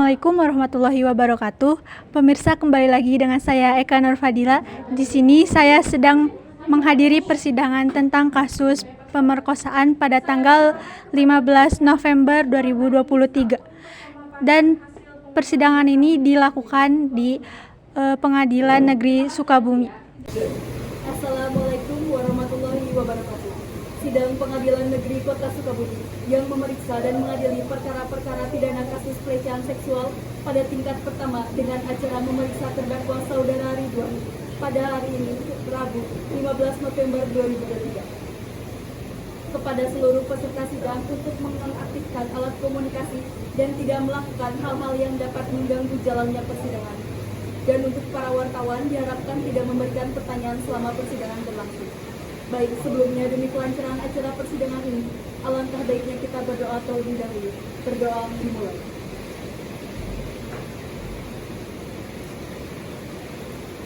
Assalamualaikum warahmatullahi wabarakatuh. Pemirsa, kembali lagi dengan saya Eka Nurfadila. Di sini saya sedang menghadiri persidangan tentang kasus pemerkosaan pada tanggal 15 November 2023. Dan persidangan ini dilakukan di Pengadilan Negeri Sukabumi. Assalamualaikum warahmatullahi wabarakatuh. Sidang Pengadilan Negeri Kota Sukabumi yang memeriksa dan mengadili perkara-perkara pidana kasus pelecehan seksual pada tingkat pertama dengan acara memeriksa terdakwa Saudara Ridwan pada hari ini, Rabu, 15 November 2023. Kepada seluruh peserta sidang untuk mengaktifkan alat komunikasi dan tidak melakukan hal-hal yang dapat mengganggu jalannya persidangan. Dan untuk para wartawan diharapkan tidak memberikan pertanyaan selama persidangan berlangsung. Baik, sebelumnya demi kelancaran acara persidangan ini, alangkah baiknya kita berdoa terlebih dahulu. Berdoa dimulai.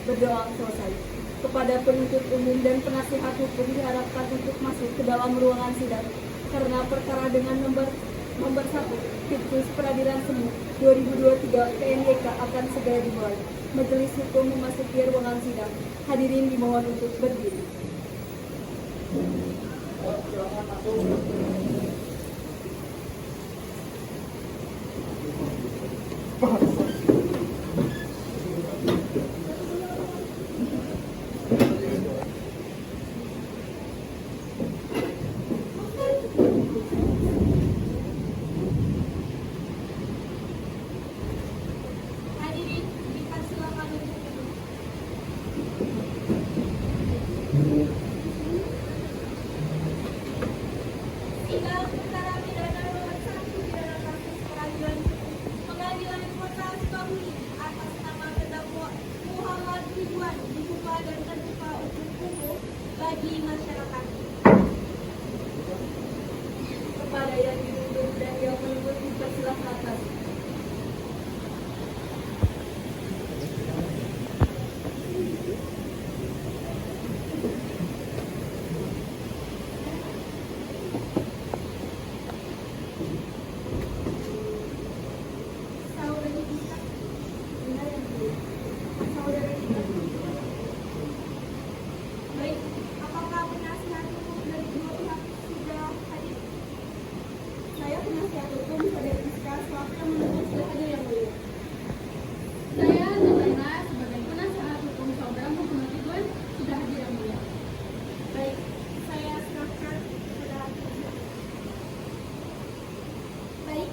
Berdoa selesai. Kepada penuntut umum dan penasihat hukum diharapkan untuk masuk ke dalam ruangan sidang karena perkara dengan nomor 1 Pitkus Peradilan Semu 2023 PNYK akan segera dimulai. Majelis hukum memasuki ruangan sidang. Hadirin dimohon untuk berdiri. Hadirin, dipersilakan untuk duduk. Sidang perkara pidana nomor 1 pidana kasus peradilan Pengadilan Kota Sukabumi atas nama terdakwa Muhammad Ridwan dibuka dan terbuka untuk umum bagi masyarakat. Kepada yang dituntut dan yang menuntut dipersilakan. Saudari Dita, saudara Dita. Baik, apakah penasihat hukum dari dua pihak sudah hadir? Saya penasihat hukum Saudari Rizka selaku yang menuntut sudah hadir yang mulia. Saya Zabaina sebagai penasehat hukum saudara Muhammad Ridwan sudah hadir yang mulia. Baik, saya serahkan kepada hakim. Baik,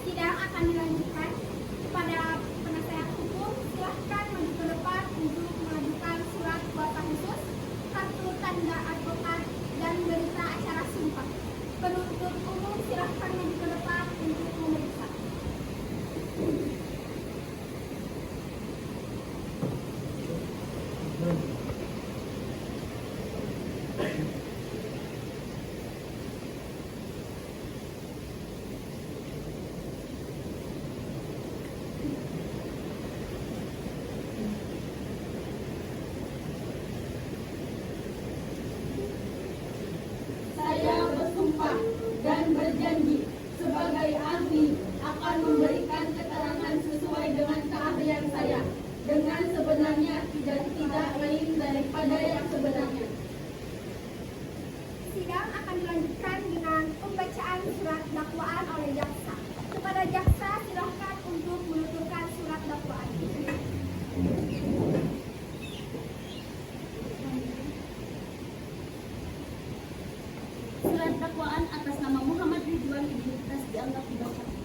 sidang akan dilanjutkan. Kepada penasehat hukum, silahkan maju ke depan untuk mengajukan surat kuasa khusus, kartu tanda advokat, dan berita acara sumpah. Penuntut umum silahkan maju ke depan untuk memeriksa. Saya bersumpah dan berjanji sebagai ahli akan memberikan keterangan sesuai dengan keahlian saya dengan sebenarnya tidak lain daripada yang sebenarnya. Sidang akan dilanjutkan dengan pembacaan surat dakwaan oleh jaksa. Kepada jaksa, silahkan untuk menuturkan surat dakwaan. Surat dakwaan atas nama Muhammad Ridwan identitas dianggap dibacakan.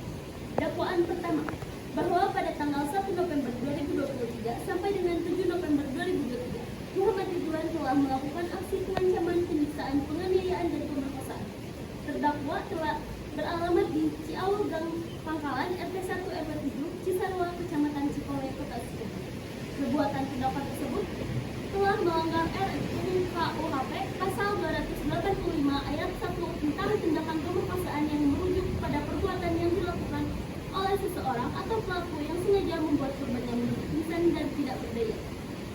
Dakwaan pertama, bahwa pada tanggal 1 November 2023 sampai dengan 7 November 2023, Muhammad Ridwan telah melakukan aksi pengancaman, penyiksaan, penganiayaan, dan pemerkosaan. Terdakwa telah beralamat di Ciaur Gang Pangkalan, RT 1 RW 7, Cisarua, Kecamatan Cikole, Kota Sukabumi. Perbuatan terdakwa tersebut telah melanggar RUU-KUHP pasal 285 ayat 1 tentang tindakan pemerkosaan yang merujuk pada perbuatan yang dilakukan oleh seseorang atau pelaku yang sengaja membuat korbannya menjadi pingsan dan tidak berdaya.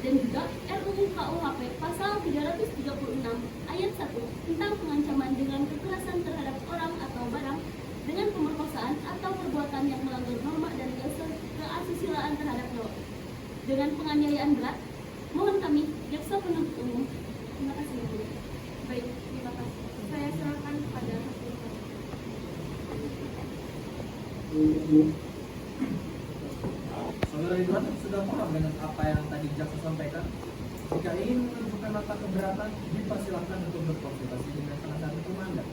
Dan juga RUU-KUHP pasal 336 ayat 1 tentang pengancaman dengan kekerasan terhadap orang atau dengan penganiayaan berat. Mohon kami, jaksa penuntut umum. Terima kasih Yang Mulia. Baik, terima kasih. Saya serahkan kepada hakim. Saudara Ridwan sudah paham dengan apa yang tadi jaksa sampaikan. Jika ingin menunjukkan nota keberatan, dipersilakan untuk berkonsultasi dengan penasihat hukum Anda.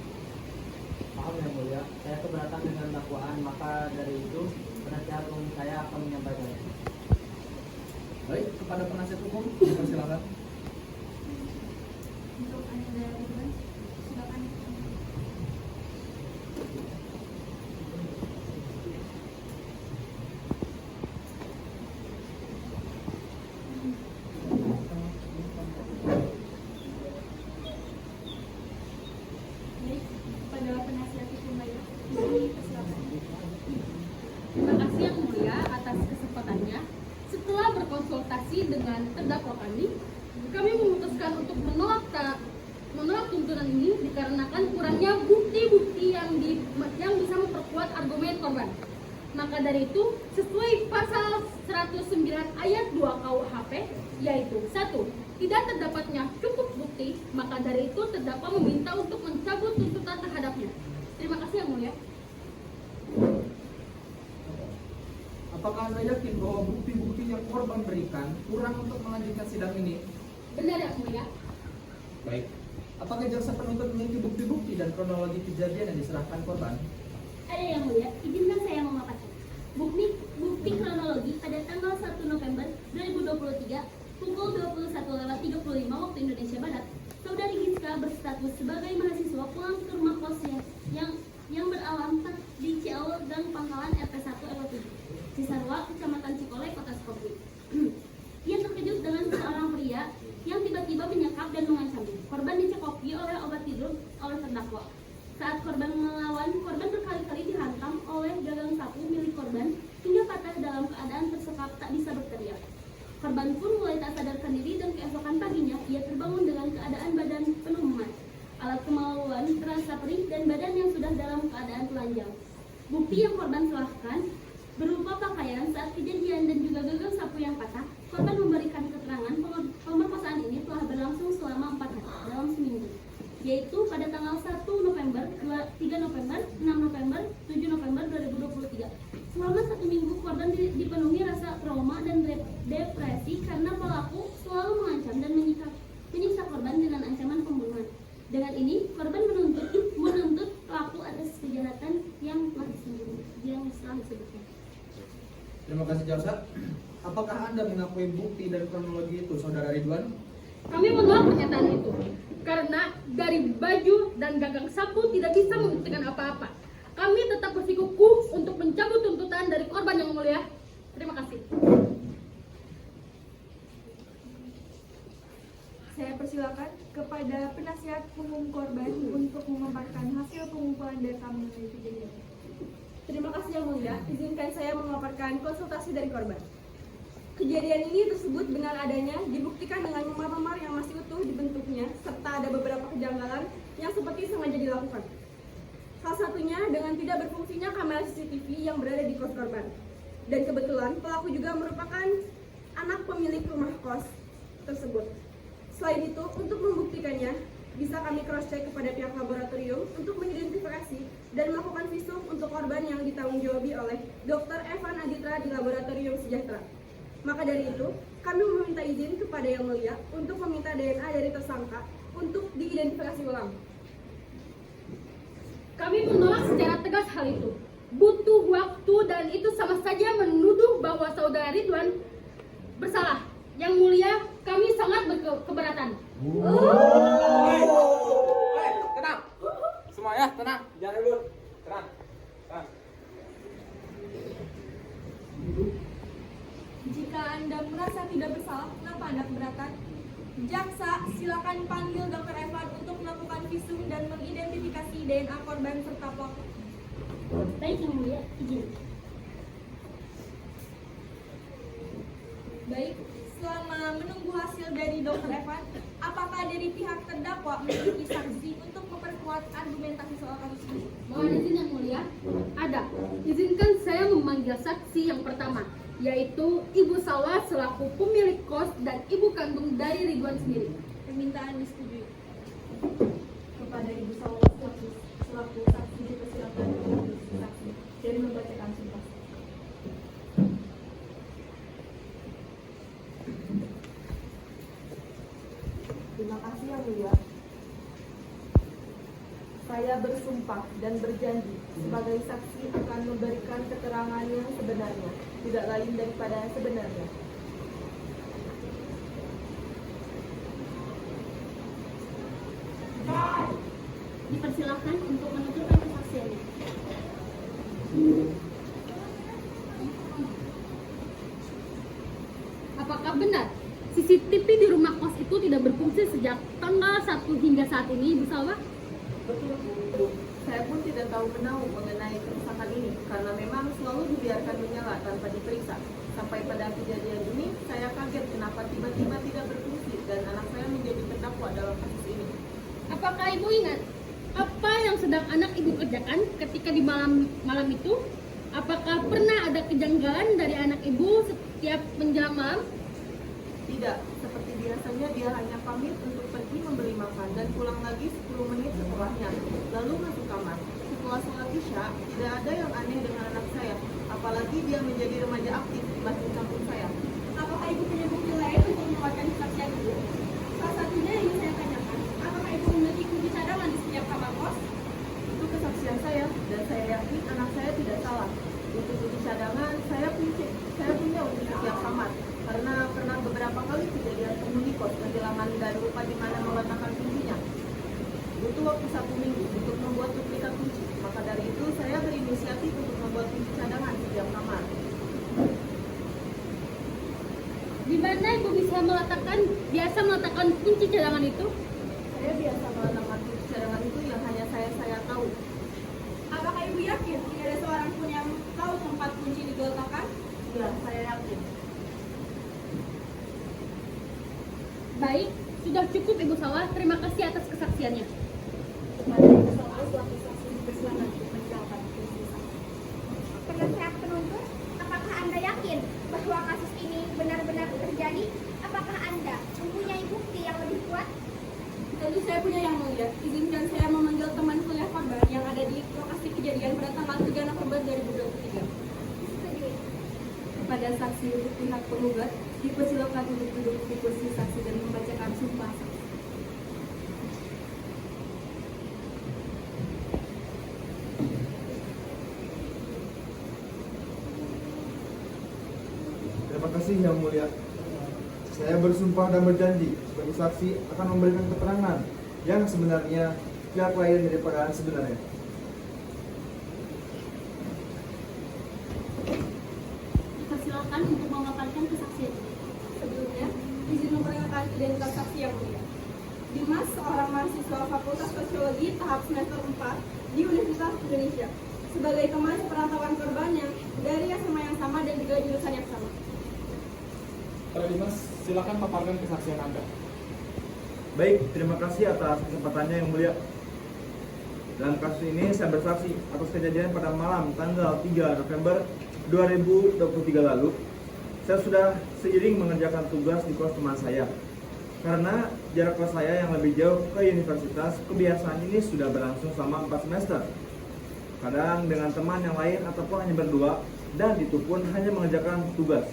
Maaf Yang Mulia, saya keberatan dengan dakwaan, maka dari itu penasihat umum saya akan menyampaikannya. Baik, kepada penasihat hukum, dipersilakan. Untuk Anda Ridwan, silakan. Baik, kepada penasihat hukum lainnya, dipersilakan. Terima kasih Yang Mulia atas kesempatannya. Setelah berkonsultasi dengan terdakwa kami memutuskan untuk menolak tuntutan ini dikarenakan kurangnya bukti-bukti yang bisa memperkuat argumen korban. Maka dari itu, sesuai pasal 109 ayat 2 KUHP, yaitu 1. Tidak terdapatnya cukup bukti, maka dari itu terdakwa meminta untuk mencabut tuntutan terhadapnya. Terima kasih Yang Mulia. Apakah Anda yakin bahwa bukti-bukti yang korban berikan kurang untuk melanjutkan sidang ini? Benar Yang Mulia. Baik. Apakah jaksa penuntut memiliki bukti-bukti dan kronologi kejadian yang diserahkan korban? Ada Yang Mulia, izinkan saya memaparkan. Bukti kronologi pada tanggal 1 November 2023 pukul 21.35 waktu Indonesia Barat, Saudari Giska berstatus sebagai mahasiswa pulang ke rumah kos yang beralamat di Ciaul Gang Pangkalan RT1 RW7, Cisarua, Kecamatan Cikole, Kota Sukabumi. Ia terkejut dengan seorang pria yang tiba-tiba menyekap dan mengancamnya. Korban dicekoki oleh obat tidur oleh terdakwa. Saat korban melawan, korban berkali-kali dihantam oleh gagang sapu milik korban hingga patah dalam keadaan tersekap tak bisa berteriak. Korban pun mulai tak sadarkan diri dan keesokan paginya ia terbangun dengan keadaan badan penuh memar. Alat kemaluan terasa perih dan badan yang sudah dalam keadaan telanjang. Bukti yang korban serahkan berupa pakaian saat kejadian dan juga gagang sapu yang patah. Korban memberikan keterangan pemerkosaan ini telah berlangsung selama 4 hari dalam seminggu, yaitu pada tanggal 1 November, 3 November, 6 November, 7 November 2023. Selama 1 minggu, korban dipenuhi rasa trauma dan depresi karena pelaku selalu mengancam dan menyiksa korban dengan ancaman pembunuhan. Dengan ini, korban menuntut pelaku atas kejahatan yang telah disebutkan. Terima kasih jaksa. Apakah Anda mengakui bukti dan kronologi itu, Saudara Ridwan? Kami menolak pernyataan itu karena dari baju dan gagang sapu tidak bisa membuktikan apa-apa. Kami tetap bersikukuh untuk mencabut tuntutan dari korban Yang Mulia. Terima kasih. Saya persilakan kepada penasihat hukum korban untuk memaparkan hasil pengumpulan data mengenai kejadian. Terima kasih Yang Mulia, izinkan saya memaparkan konsultasi dari korban. Kejadian ini tersebut benar adanya, dibuktikan dengan memar-memar yang masih utuh di bentuknya, serta ada beberapa kejanggalan yang seperti sengaja dilakukan. Salah satunya dengan tidak berfungsinya kamera CCTV yang berada di kos korban. Dan kebetulan pelaku juga merupakan anak pemilik rumah kos tersebut. Selain itu, untuk membuktikannya, bisa kami cross-check kepada pihak laboratorium untuk mengidentifikasi dan melakukan visum untuk korban yang ditanggung-jawabi oleh Dr. Evan Aditra di Laboratorium Sejahtera. Maka dari itu, kami meminta izin kepada Yang Mulia untuk meminta DNA dari tersangka untuk diidentifikasi ulang. Kami menolak secara tegas hal itu. Butuh waktu dan itu sama saja menuduh bahwa Saudara Ridwan bersalah. Yang Mulia, kami sangat berkeberatan. Tenang. Semua ya, tenang. Jangan ribut. Tenang. Tenang. Jika Anda merasa tidak bersalah, kenapa Anda keberatan? Jaksa, silakan panggil Dr. Evan untuk melakukan visum dan mengidentifikasi DNA korban serta pelaku. Baik Yang Mulia, izin. Baik, selama menunggu hasil dari Dr. Evan, apakah dari pihak terdakwa memiliki saksi untuk memperkuat argumentasi soal kasus ini? Mohon izin Yang Mulia. Ada. Izinkan saya memanggil saksi yang pertama, yaitu Ibu Salwa selaku pemilik kos dan ibu kandung dari Ridwan sendiri. Permintaan disetujui. Kepada Ibu Salwa selaku saksi dipersilakan untuk bersaksi dan membacakan sumpah. Terima kasih Yang Mulia. Saya bersumpah dan berjanji sebagai saksi akan memberikan keterangan yang sebenarnya, tidak lain daripada sebenarnya. Dipersilahkan untuk menunjukkan kesaksiannya. Apakah benar CCTV di rumah kos itu tidak berfungsi sejak tanggal 1 hingga saat ini, Ibu Salwa? Betul, Bu. Saya pun tidak tahu menahu mengenai kerusakan ini karena memang selalu dibiarkan menyala tanpa diperiksa. Sampai pada kejadian ini, saya kaget kenapa tiba-tiba tidak berfungsi dan anak saya menjadi terdakwa dalam kasus ini. Apakah Ibu ingat apa yang sedang anak Ibu kerjakan ketika di malam itu? Apakah pernah ada kejanggalan dari anak Ibu setiap menjelang malam? Tidak, seperti biasanya dia hanya pamit untuk pergi membeli makan dan pulang lagi 10 menit setelahnya, lalu masuk kamar. Setelah sholat isya, tidak ada yang aneh dengan anak saya, apalagi dia menjadi remaja aktif di masjid kampung saya. Apakah Ibu punya bukti lain untuk menguatkan kesaksian Ibu? Salah satunya yang ingin saya tanyakan, apakah Ibu memiliki kunci cadangan di setiap kamar kos? Itu kesaksian saya, dan saya yakin anak saya tidak salah. Untuk kunci cadangan, saya punya untuk setiap kamar, karena pernah beberapa kali kejadian penghuni kos kehilangan dan lupa di mana meletakkan kuncinya. Butuh waktu 1 minggu untuk membuat duplikat kunci, maka dari itu saya berinisiatif untuk membuat kunci cadangan setiap kamar. Di mana Ibu biasa meletakkan kunci cadangan itu? Saya biasa meletakkan kunci cadangan itu yang hanya saya tahu. Apakah Ibu yakin tidak ada seorang pun yang tahu tempat kunci diletakkan? Ya, saya yakin. Baik, sudah cukup Ibu Salwa. Terima kasih atas kesaksiannya. Kepada Ibu Salwa selaku saksi dipersilakan untuk menjawabkan kunci saksi. Penasehat penuntut, apakah Anda yakin bahwa kasus ini benar-benar terjadi? Apakah Anda mempunyai bukti yang lebih kuat? Tentu saya punya Yang Mulia. Izinkan saya memanggil teman kuliah korban yang ada di lokasi kejadian pada tanggal 3 November 2023. Kepada saksi untuk pihak penggugat, dipersilakan untuk duduk di kursi saksi dan membacakan sumpah saksi. Terima kasih Yang Mulia. Saya bersumpah dan berjanji sebagai saksi akan memberikan keterangan yang sebenarnya tidak lain daripada sebenarnya. Dipersilahkan untuk memaparkan kesaksian. Sebelumnya, izin memperkenalkan identitas saksi Yang Mulia. Dimas, seorang mahasiswa Fakultas Sosiologi tahap semester 4 di Universitas Indonesia, sebagai teman seperantauan korban yang dari SMA yang sama dan juga jurusan yang sama. Para Dimas, silakan paparkan kesaksian Anda. Baik, terima kasih atas kesempatannya Yang Mulia. Dalam kasus ini saya bersaksi atas kejadian pada malam tanggal 3 November 2023 lalu. Saya sudah seiring mengerjakan tugas di kos teman saya. Karena jarak kos saya yang lebih jauh ke universitas, kebiasaan ini sudah berlangsung selama 4 semester. Kadang dengan teman yang lain ataupun hanya berdua, dan itu pun hanya mengerjakan tugas.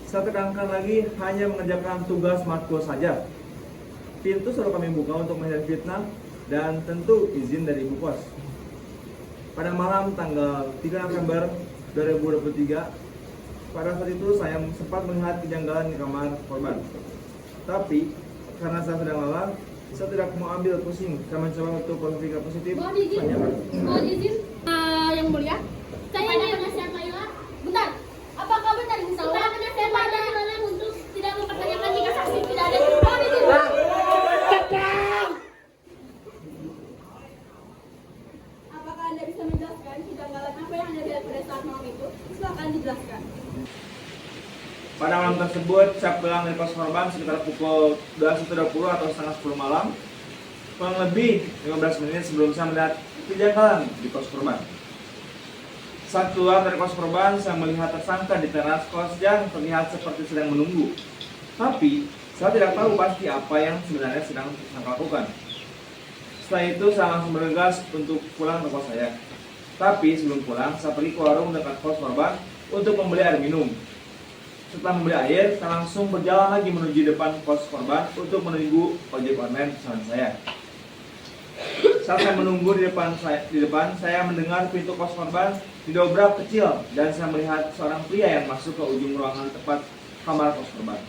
Saya tekankan lagi, hanya mengerjakan tugas matkul saja. Pintu selalu kami buka untuk menghindari fitnah dan tentu izin dari ibu kos. Pada malam tanggal 3 November 2023, pada saat itu saya sempat melihat kejanggalan di kamar korban. Tapi karena saya sedang lelah, saya tidak mau ambil pusing. Saya mencoba untuk berpikir positif. Mohon izin, Yang Mulia. Saya ingin penasehat Laila. Bentar, apakah benar Ibu Salwa? Kepada penasehat Laila untuk tidak mempertanyakan jika saksi tidak ada. Mohon izin. Apakah Anda bisa menjelaskan kejanggalan apa yang Anda lihat pada saat malam itu? Silakan dijelaskan. Pada malam tersebut, saya pulang dari kos korban sekitar pukul 21.20 atau setengah 10 malam. Kurang lebih 15 menit sebelum saya melihat kejanggalan di kos korban. Saat keluar dari kos korban, saya melihat tersangka di teras kos yang terlihat seperti sedang menunggu. Tapi, saya tidak tahu pasti apa yang sebenarnya sedang tersangka lakukan. Setelah itu, saya langsung bergegas untuk pulang ke kos saya. Tapi sebelum pulang, saya pergi ke warung dekat kos korban untuk membeli air minum. Setelah membeli air, saya langsung berjalan lagi menuju depan kos korban untuk menunggu ojek online pesanan saya. Saat saya menunggu di depan, saya mendengar pintu kos korban didobrak kecil dan saya melihat seorang pria yang masuk ke ujung ruangan tepat kamar kos korban.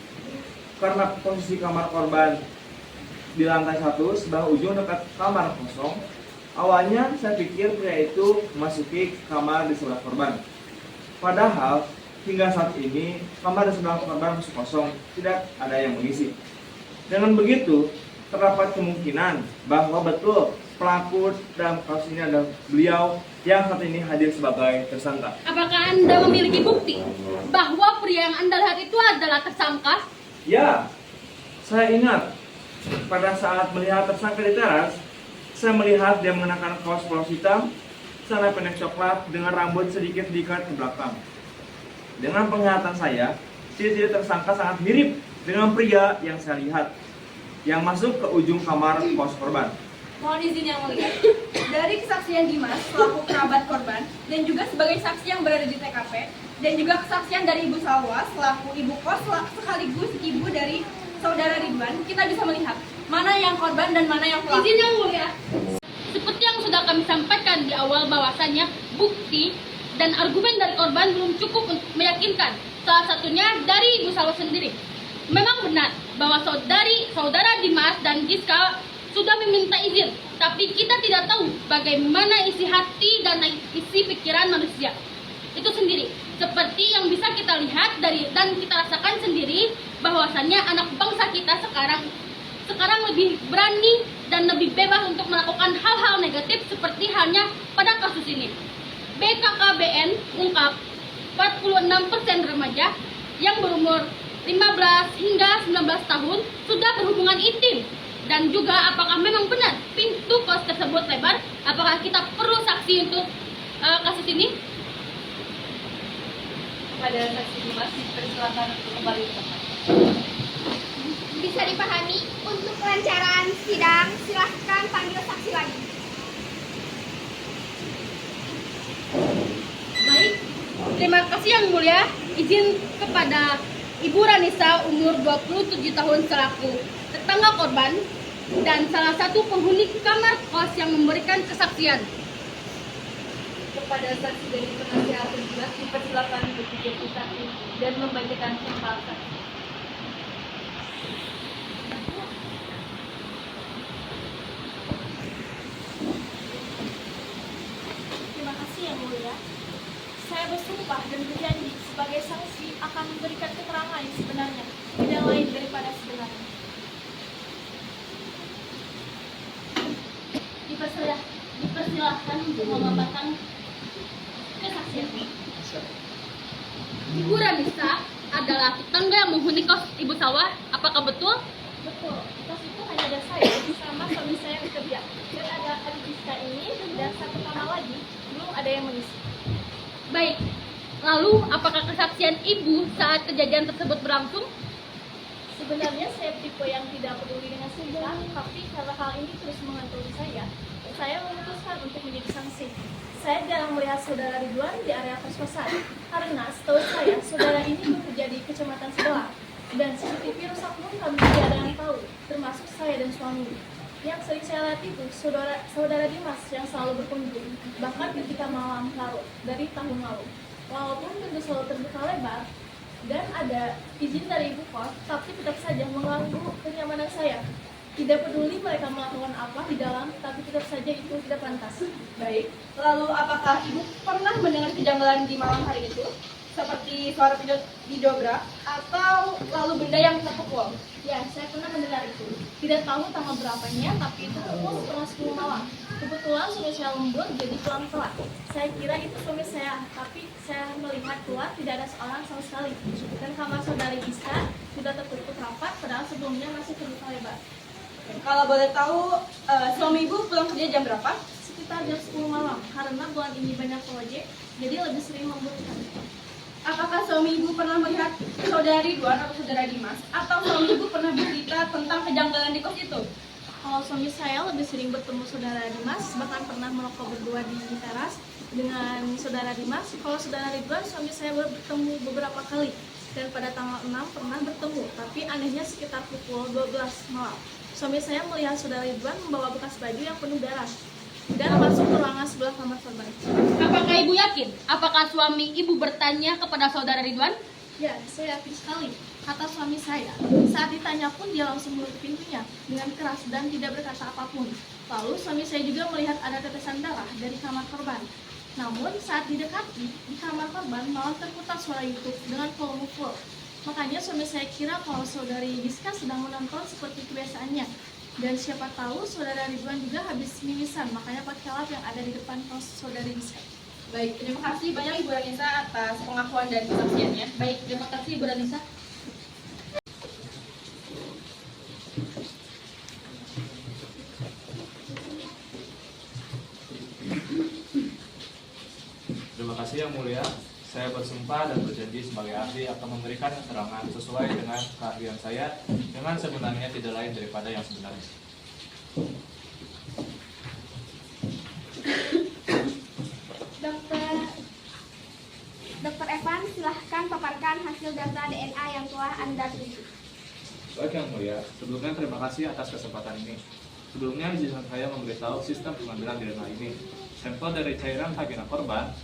Karena posisi kamar korban di lantai 1 sebelah ujung dekat kamar kosong, awalnya saya pikir pria itu memasuki kamar di sebelah korban. Padahal hingga saat ini kamar di sebelah korban masih kosong, tidak ada yang mengisi. Dengan begitu, terdapat kemungkinan bahwa betul pelaku dalam kasus ini adalah beliau yang saat ini hadir sebagai tersangka. Apakah Anda memiliki bukti bahwa pria yang Anda lihat itu adalah tersangka? Ya, saya ingat pada saat melihat tersangka di teras, saya melihat dia mengenakan kaos polos hitam, celana pendek coklat dengan rambut sedikit diikat ke belakang. Dengan penglihatan saya, ciri-ciri tersangka sangat mirip dengan pria yang saya lihat yang masuk ke ujung kamar kos korban. Mohon izin yang mulia. Dari kesaksian Dimas selaku kerabat korban dan juga sebagai saksi yang berada di TKP dan juga kesaksian dari Ibu Salwa selaku ibu kos sekaligus ibu dari saudara Ridwan, kita bisa melihat mana yang korban dan mana yang pelaku. Izin yang mulia. Seperti yang sudah kami sampaikan di awal bahwasannya bukti dan argumen dari korban belum cukup untuk meyakinkan. Salah satunya dari Ibu Salwa sendiri. Memang benar bahwa saudara Dimas dan Giska sudah meminta izin, tapi kita tidak tahu bagaimana isi hati dan isi pikiran manusia itu sendiri. Seperti yang bisa kita lihat dan kita rasakan sendiri bahwasannya anak bangsa kita sekarang lebih berani dan lebih bebas untuk melakukan hal-hal negatif seperti halnya pada kasus ini. BKKBN ungkap 46% remaja yang berumur 15 hingga 19 tahun sudah berhubungan intim. Dan juga apakah memang benar pintu kos tersebut lebar? Apakah kita perlu saksi untuk kasus ini? Pada saksi Dimas, dipersilakan untuk kembali ke tempat. Bisa dipahami, untuk kelancaran sidang, silahkan panggil saksi lagi. Baik, terima kasih yang mulia. Izin kepada Ibu Ranisa umur 27 tahun selaku tetangga korban dan salah satu penghuni kamar kos yang memberikan kesaksian. Kepada saksi dari penasihat juga dipersilakan untuk menjadi saksi dan membacakan sampel saksi. Terima kasih yang mulia. Saya bersumpah dan berjanji sebagai saksi akan memberikan keterangan yang sebenarnya, tidak lain daripada sebenarnya. Dipersilahkan untuk memaparkan kesaksian. Ibu Ranisa adalah tetangga yang menghuni kos Ibu Salwa. Apakah betul? Betul, kos itu hanya ada saya sama suami saya yang bekerja. Dan ada adik Giska ini dan satu kamar lagi belum ada yang mengisi. Baik. Lalu, apakah kesaksian Ibu saat kejadian tersebut berlangsung? Sebenarnya saya tipe yang tidak peduli dengan cerita, tapi karena hal ini terus menghantui saya memutuskan untuk menjadi saksi. Saya jarang melihat saudara Ridwan di area kos-kosan, karena setahu saya saudara ini bekerja di kecamatan sebelah. Dan CCTV rusak pun kami tidak ada yang tahu, termasuk saya dan suami. Yang sering saya lihat itu saudara Dimas yang selalu berkunjung, bahkan ketika malam larut dari tahun lalu. Walaupun pintu selalu terbuka lebar dan ada izin dari ibu kos, tapi tetap saja mengganggu kenyamanan saya. Tidak peduli mereka melakukan apa di dalam, tapi tetap saja itu tidak pantas. Baik, lalu apakah Ibu pernah mendengar kejanggalan di malam hari itu? Seperti suara didobrak atau lalu benda yang terpukul? Ya, saya pernah mendengar itu. Tidak tahu tanggal berapanya, tapi itu pukul setengah 10 malam. Kebetulan suami saya lembur, jadi pulang telat. Saya kira itu suami saya, tapi saya melihat keluar tidak ada seorang sama sekali. Dan kamar saudari Giska sudah tertutup rapat, padahal sebelumnya masih terbuka lebar. Kalau boleh tahu, suami Ibu pulang kerja jam berapa? sekitar jam 10 malam karena bulan ini banyak proyek, jadi lebih sering membutuhkan. Apakah suami ibu pernah melihat saudara Ridwan atau saudara Dimas? Atau suami ibu pernah bercerita tentang kejanggalan di kos itu? Kalau suami saya lebih sering bertemu saudara Dimas, bahkan pernah merokok berdua di teras dengan saudara Dimas. Kalau saudara Ridwan, suami saya baru bertemu beberapa kali. Dan pada tanggal 6 pernah bertemu, tapi anehnya sekitar pukul 12 malam. Suami saya melihat saudara Ridwan membawa bekas baju yang penuh darah dan masuk ke ruangan sebelah kamar korban. Apakah ibu yakin? Apakah suami ibu bertanya kepada saudara Ridwan? Ya, saya yakin sekali, kata suami saya. Saat ditanya pun dia langsung menutup pintunya dengan keras dan tidak berkata apapun. Lalu suami saya juga melihat ada tetesan darah dari kamar korban. Namun saat didekati di kamar korban malah terputar suara YouTube dengan volume full. Makanya suami saya kira kalau saudari Giska sedang menonton seperti kebiasaannya. Dan siapa tahu saudara Ridwan juga habis mimisan, makanya pakai lap yang ada di depan kos saudari Giska. Baik, terima kasih banyak Ibu Ranisa atas pengakuan dan kesaksiannya. Baik, terima kasih Ibu Ranisa. Terima kasih Yang Mulia. Saya bersumpah dan berjanji sebagai ahli akan memberikan keterangan sesuai dengan keahlian saya dengan sebenarnya tidak lain daripada yang sebenarnya. Dokter Evan, silahkan paparkan hasil data DNA yang telah Anda teliti. Baik Yang Mulia, sebelumnya terima kasih atas kesempatan ini. Sebelumnya izinkan saya memberitahu sistem pengambilan DNA ini. Sampel dari cairan vagina korban,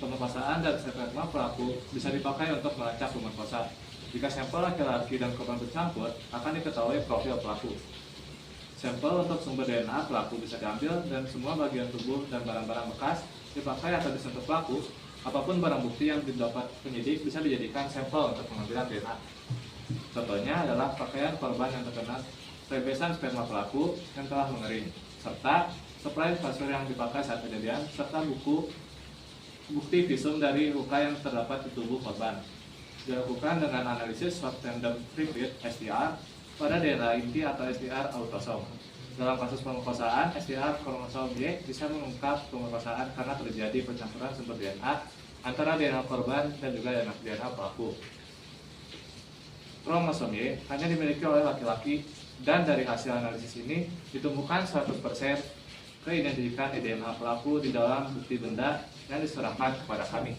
pemerkosaan dan sperma pelaku bisa dipakai untuk melacak pemerkosa. Jika sampel laki-laki dan korban bercampur, akan diketahui profil pelaku. Sampel untuk sumber DNA pelaku bisa diambil dan semua bagian tubuh dan barang-barang bekas dipakai atau disentuh pelaku. Apapun barang bukti yang didapat penyidik bisa dijadikan sampel untuk pengambilan DNA. Contohnya adalah pakaian korban yang terkena rebesan sperma pelaku yang telah mengering, serta spray kasur yang dipakai saat kejadian, serta bukti visum dari luka yang terdapat di tubuh korban. Dilakukan dengan analisis swab tandem repeat STR pada DNA inti atau STR autosom. Dalam kasus pemerkosaan, STR kromosom Y bisa mengungkap pemerkosaan karena terjadi pencampuran sumber DNA antara DNA korban dan juga DNA pelaku. Kromosom Y hanya dimiliki oleh laki-laki dan dari hasil analisis ini ditemukan 100% keidentikan DNA pelaku di dalam bukti benda yang diserahkan kepada kami.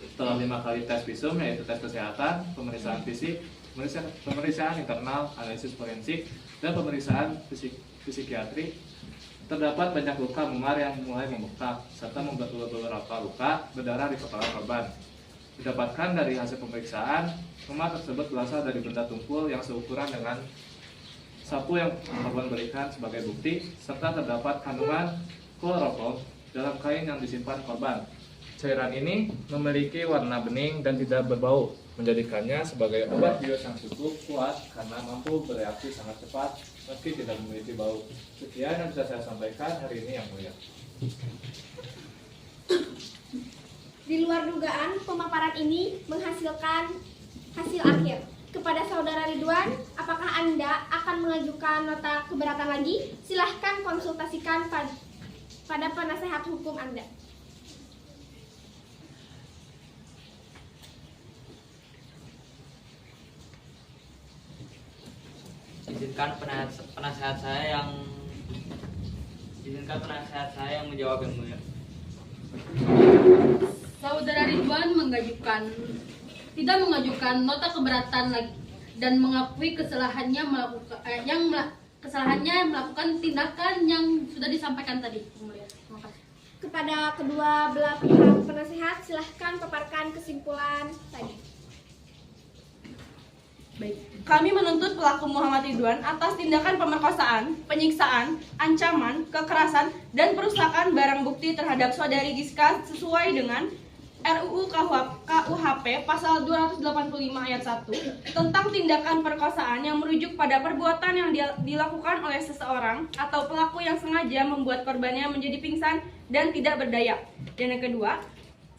Setelah 5 kali tes visum, yaitu tes kesehatan, pemeriksaan fisik, pemeriksaan internal, analisis forensik, dan pemeriksaan psikiatri, terdapat banyak luka memar yang mulai membengkak, serta membuat beberapa luka berdarah di kepala korban. Didapatkan dari hasil pemeriksaan, memar tersebut berasal dari benda tumpul yang seukuran dengan sapu yang korban berikan sebagai bukti, serta terdapat kandungan kloroform dalam kain yang disimpan korban. Cairan ini memiliki warna bening dan tidak berbau, menjadikannya sebagai obat bius yang cukup kuat karena mampu bereaksi sangat cepat meski tidak memiliki bau. Sekian yang bisa saya sampaikan hari ini Yang Mulia. Di luar dugaan, pemaparan ini menghasilkan hasil akhir. Kepada Saudara Ridwan, apakah Anda akan mengajukan nota keberatan lagi? Silahkan konsultasikan pada penasehat hukum Anda. Izinkan penasehat saya yang menjawab Yang Mulia. Saudara Ridwan tidak mengajukan nota keberatan lagi dan mengakui kesalahannya melakukan tindakan yang sudah disampaikan tadi. Terima kasih. Kepada kedua belah pihak penasehat, silahkan paparkan kesimpulan tadi. Baik, kami menuntut pelaku Muhammad Ridwan atas tindakan pemerkosaan, penyiksaan, ancaman, kekerasan, dan perusakan barang bukti terhadap saudari Giska sesuai dengan RUU KUHP pasal 285 ayat 1 tentang tindakan perkosaan yang merujuk pada perbuatan yang dilakukan oleh seseorang atau pelaku yang sengaja membuat korbannya menjadi pingsan dan tidak berdaya. Dan yang kedua,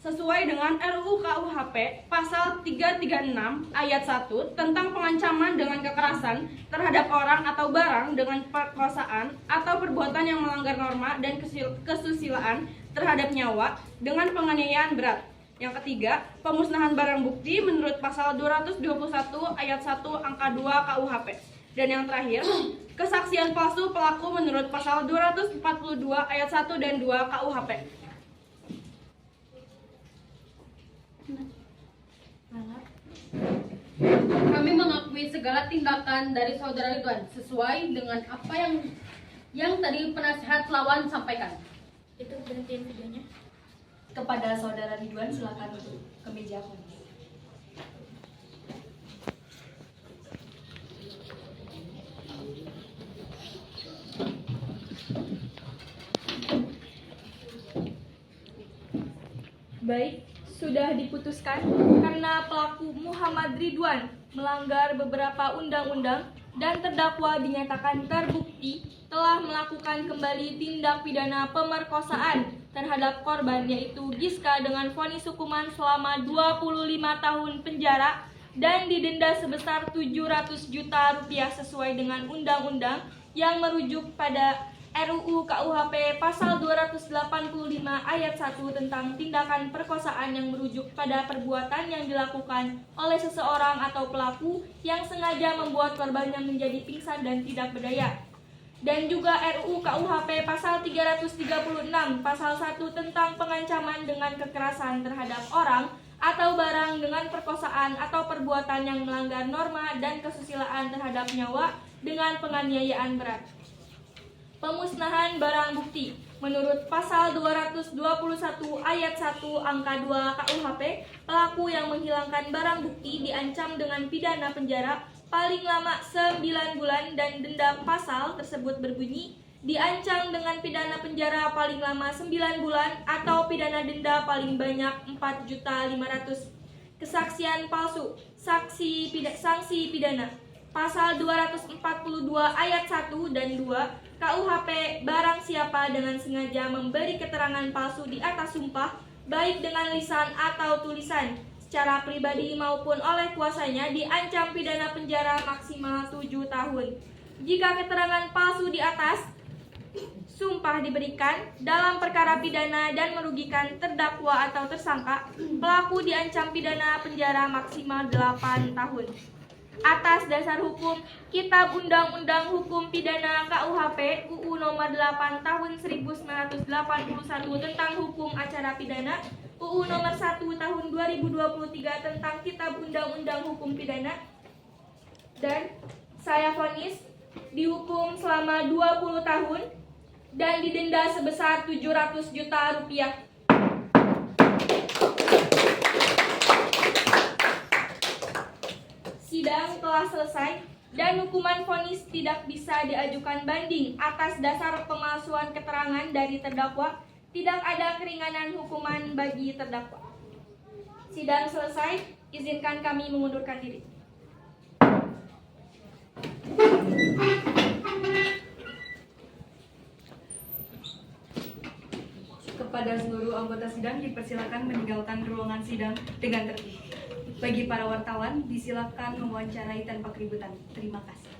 sesuai dengan RUU KUHP pasal 336 ayat 1 tentang pengancaman dengan kekerasan terhadap orang atau barang dengan perkosaan atau perbuatan yang melanggar norma dan kesusilaan terhadap nyawa dengan penganiayaan berat. Yang ketiga, pemusnahan barang bukti menurut pasal 221 ayat 1 angka 2 KUHP. Dan yang terakhir, kesaksian palsu pelaku menurut pasal 242 ayat 1 dan 2 KUHP. Kami mengakui segala tindakan dari saudara Ridwan sesuai dengan apa yang tadi penasihat lawan sampaikan. Itu berhentiin videonya. Kepada saudara Ridwan silakan untuk ke meja vonis. Baik, sudah diputuskan karena pelaku Muhammad Ridwan melanggar beberapa undang-undang dan terdakwa dinyatakan terbukti telah melakukan kembali tindak pidana pemerkosaan terhadap korban yaitu Giska dengan vonis hukuman selama 25 tahun penjara dan didenda sebesar 700 juta rupiah sesuai dengan undang-undang yang merujuk pada RUU KUHP pasal 285 ayat 1 tentang tindakan perkosaan yang merujuk pada perbuatan yang dilakukan oleh seseorang atau pelaku yang sengaja membuat korbannya menjadi pingsan dan tidak berdaya. Dan juga RUU KUHP pasal 336 pasal 1 tentang pengancaman dengan kekerasan terhadap orang atau barang dengan perkosaan atau perbuatan yang melanggar norma dan kesusilaan terhadap nyawa dengan penganiayaan berat. Pemusnahan barang bukti menurut pasal 221 ayat 1 angka 2 KUHP, pelaku yang menghilangkan barang bukti diancam dengan pidana penjara paling lama 9 bulan dan denda. Pasal tersebut berbunyi diancam dengan pidana penjara paling lama 9 bulan atau pidana denda paling banyak 4.500.000. Kesaksian palsu, sanksi pidana pasal 242 ayat 1 dan 2 KUHP, barang siapa dengan sengaja memberi keterangan palsu di atas sumpah baik dengan lisan atau tulisan secara pribadi maupun oleh kuasanya diancam pidana penjara maksimal 7 tahun. Jika keterangan palsu di atas sumpah diberikan dalam perkara pidana dan merugikan terdakwa atau tersangka, pelaku diancam pidana penjara maksimal 8 tahun. Atas dasar hukum Kitab Undang-Undang Hukum Pidana KUHP UU Nomor 8 Tahun 1981 tentang Hukum Acara Pidana, UU Nomor 1 Tahun 2023 tentang Kitab Undang-Undang Hukum Pidana, dan saya vonis dihukum selama 20 tahun dan didenda sebesar 700 juta rupiah. Sidang telah selesai dan hukuman vonis tidak bisa diajukan banding atas dasar pemalsuan keterangan dari terdakwa. Tidak ada keringanan hukuman bagi terdakwa. Sidang selesai, izinkan kami mengundurkan diri. Kepada seluruh anggota sidang dipersilakan meninggalkan ruangan sidang dengan tertib. Bagi para wartawan, disilakan mewawancarai tanpa keributan. Terima kasih.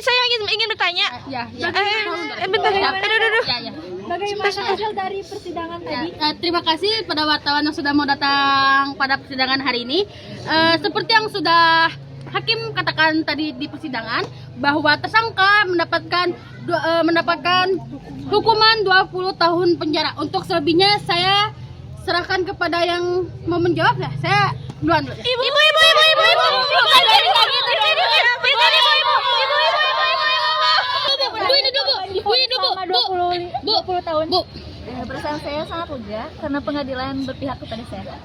Saya ingin bertanya. Bagaimana hasil dari persidangan tadi? Terima kasih pada wartawan yang sudah mau datang pada persidangan hari ini. Seperti yang sudah hakim katakan tadi di persidangan, bahwa tersangka mendapatkan hukuman 20 tahun penjara. Untuk selebihnya saya serahkan kepada yang mau menjawab ya. Saya duluan. Ibu. Selama 20 tahun. Bu. Perasaan saya sangat lega karena pengadilan berpihak kepada saya.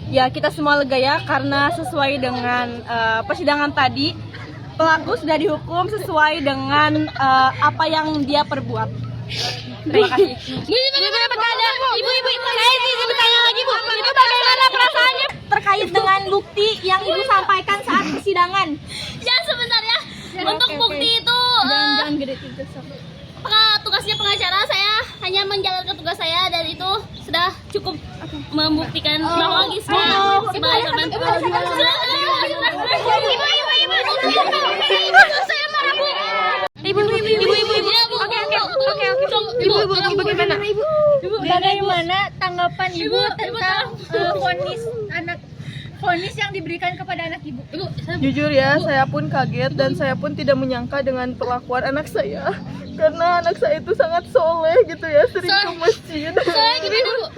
Ya, kita semua lega ya karena sesuai dengan persidangan tadi Pelaku sudah dihukum sesuai dengan apa yang dia perbuat. Terima kasih. Ibu, saya izin bertanya lagi, Bu. Itu bagaimana perasaannya terkait dengan bukti yang Ibu sampaikan saat persidangan? Ya sebenarnya untuk bukti itu tugasnya pengacara, saya hanya menjalankan tugas saya dan itu sudah cukup membuktikan bahwa Gisma sebagai korban. Bagaimana tanggapan Ibu tentang vonis yang diberikan kepada anak Ibu? Jujur ya, saya pun kaget dan saya pun tidak menyangka dengan perlakuan anak saya. Karena anak saya itu sangat soleh gitu ya, sering ke masjid. Soalnya gimana Bu?